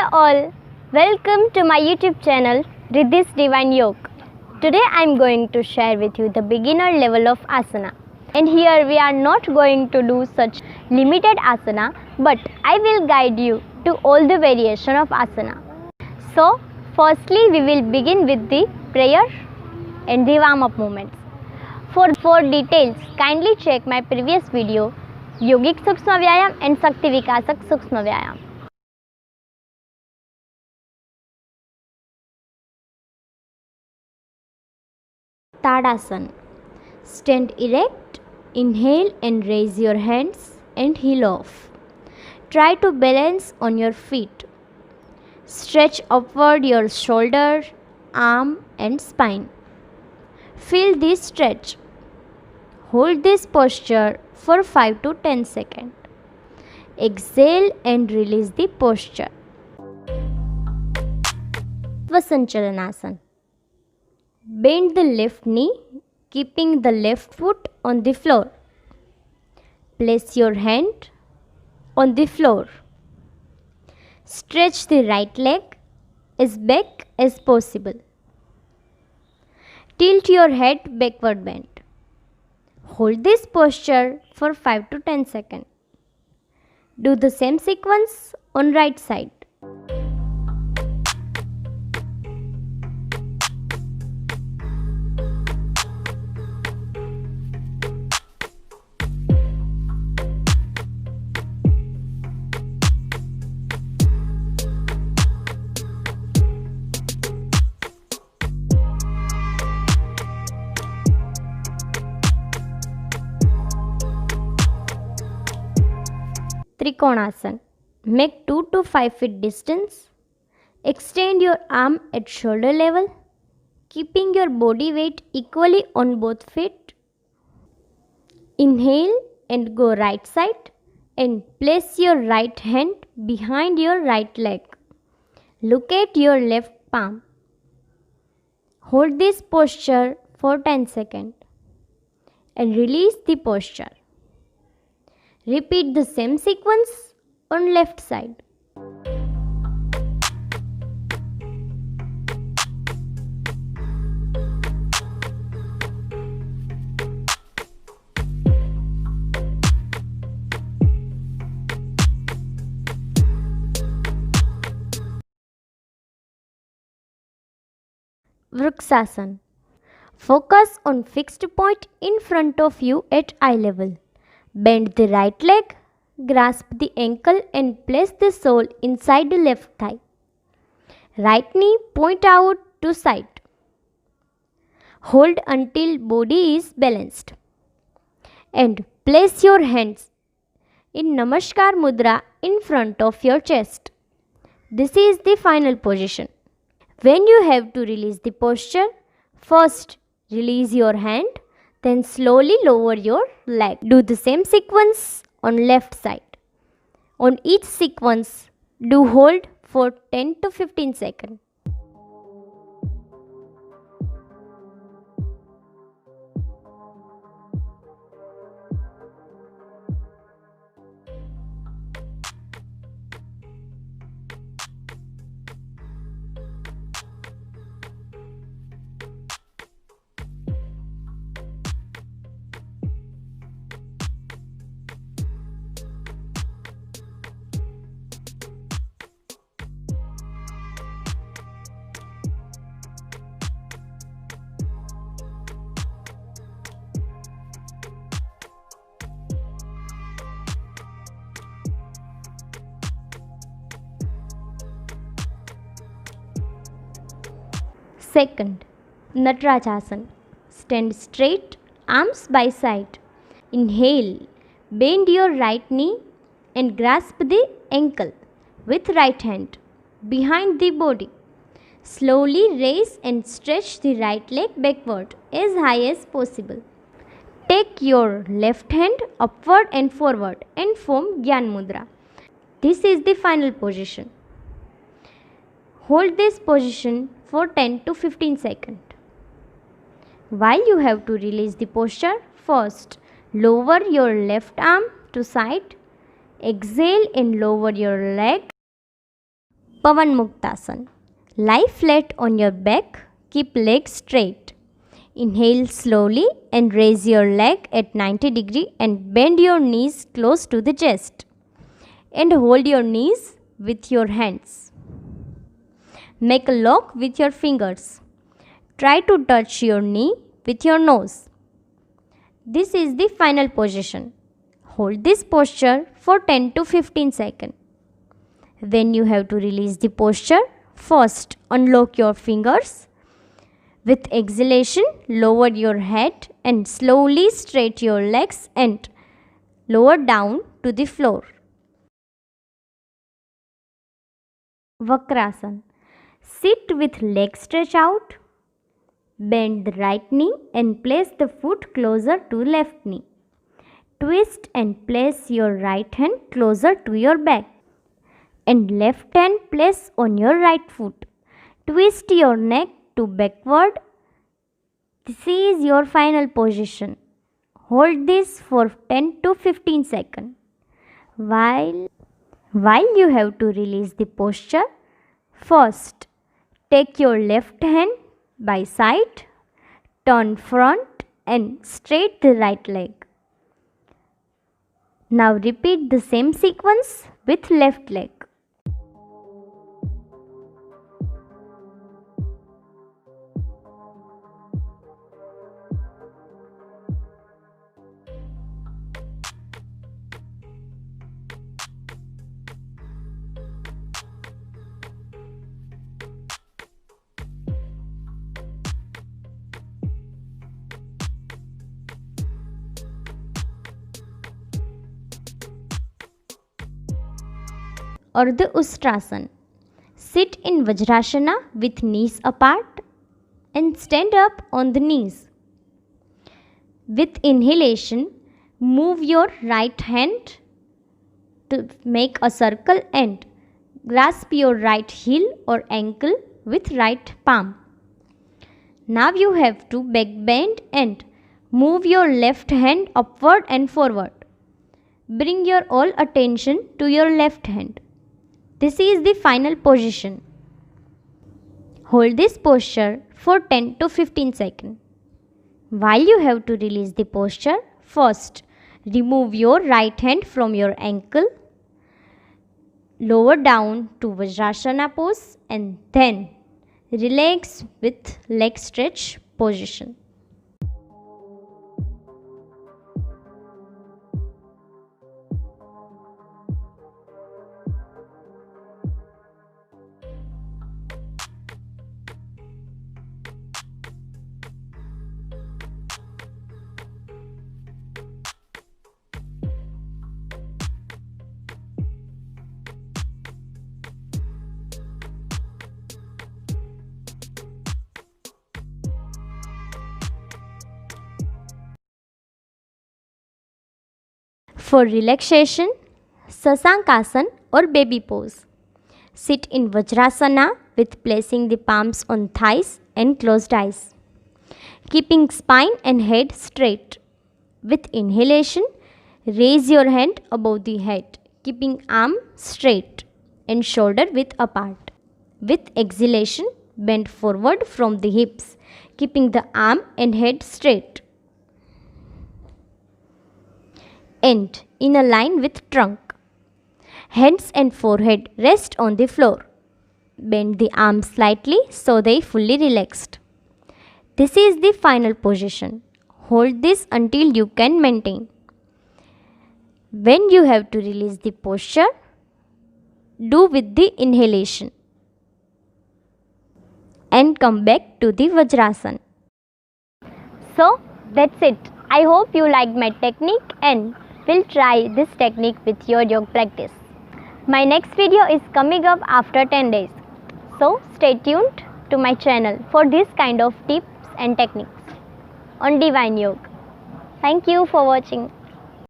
all, welcome to my YouTube channel Riddhi's Divine Yoga. Today I am going to share with you the beginner level of asana. And here we are not going to do such limited asana, but I will guide you to all the variation of asana. So firstly we will begin with the prayer and the warm up movements. For details, kindly check my previous video Yogic Sukshma Vyayam and Shakti Vikasak Sukshma Vyayam. Tadasana. Stand erect, inhale and raise your hands and heel off. Try to balance on your feet. Stretch upward your shoulder, arm and spine. Feel this stretch. Hold this posture for 5 to 10 seconds. Exhale and release the posture. Svasanchalanasana. Bend the left knee, keeping the left foot on the floor. Place your hand on the floor. Stretch the right leg as back as possible. Tilt your head backward bend. Hold this posture for 5 to 10 seconds. Do the same sequence on right side. Trikonasana. Make 2 to 5 feet distance. Extend your arm at shoulder level, keeping your body weight equally on both feet. Inhale and go right side and place your right hand behind your right leg. Look at your left palm. Hold this posture for 10 seconds and release the posture. Repeat the same sequence on left side. Vrksasana. Focus on fixed point in front of you at eye level. Bend the right leg, grasp the ankle and place the sole inside the left thigh. Right knee point out to side. Hold until body is balanced. And place your hands in Namaskar Mudra in front of your chest. This is the final position. When you have to release the posture, first release your hand, then slowly lower your leg. Do the same sequence on left side. On each sequence, do hold for 10 to 15 seconds. Second, Natarajasana. Stand straight, arms by side. Inhale, bend your right knee and grasp the ankle with right hand behind the body. Slowly raise and stretch the right leg backward as high as possible. Take your left hand upward and forward and form Gyan Mudra. This is the final position. Hold this position for 10 to 15 seconds. While you have to release the posture, first lower your left arm to side, exhale and lower your leg. Pavan Muktasan. Lie flat on your back, keep legs straight. Inhale slowly and raise your leg at 90 degree and bend your knees close to the chest. And hold your knees with your hands. Make a lock with your fingers. Try to touch your knee with your nose. This is the final position. Hold this posture for 10 to 15 seconds. When you have to release the posture, first unlock your fingers. With exhalation, lower your head and slowly straighten your legs and lower down to the floor. Vakrasana. Sit with legs stretched out. Bend the right knee and place the foot closer to left knee. Twist and place your right hand closer to your back. And left hand place on your right foot. Twist your neck to backward. This is your final position. Hold this for 10 to 15 seconds. While you have to release the posture, first take your left hand by side, turn front and straight the right leg. Now repeat the same sequence with left leg. Ardha Ustrasana. Sit in Vajrasana with knees apart and stand up on the knees. With inhalation, move your right hand to make a circle and grasp your right heel or ankle with right palm. Now you have to back bend and move your left hand upward and forward. Bring your all attention to your left hand. This is the final position. Hold this posture for 10 to 15 seconds. While you have to release the posture, first remove your right hand from your ankle, lower down to Vajrasana pose and then relax with leg stretch position. For relaxation, Sasankasana or baby pose. Sit in Vajrasana with placing the palms on thighs and closed eyes. Keeping spine and head straight. With inhalation, raise your hand above the head, keeping arm straight and shoulder width apart. With exhalation, bend forward from the hips, keeping the arm and head straight. End in a line with trunk. Hands and forehead rest on the floor. Bend the arms slightly so they fully relaxed. This is the final position. Hold this until you can maintain. When you have to release the posture, do with the inhalation and come back to the Vajrasana. So that's it. I hope you liked my technique and will try this technique with your yoga practice. My next video is coming up after 10 days. So stay tuned to my channel for this kind of tips and techniques on Divine Yoga. Thank you for watching.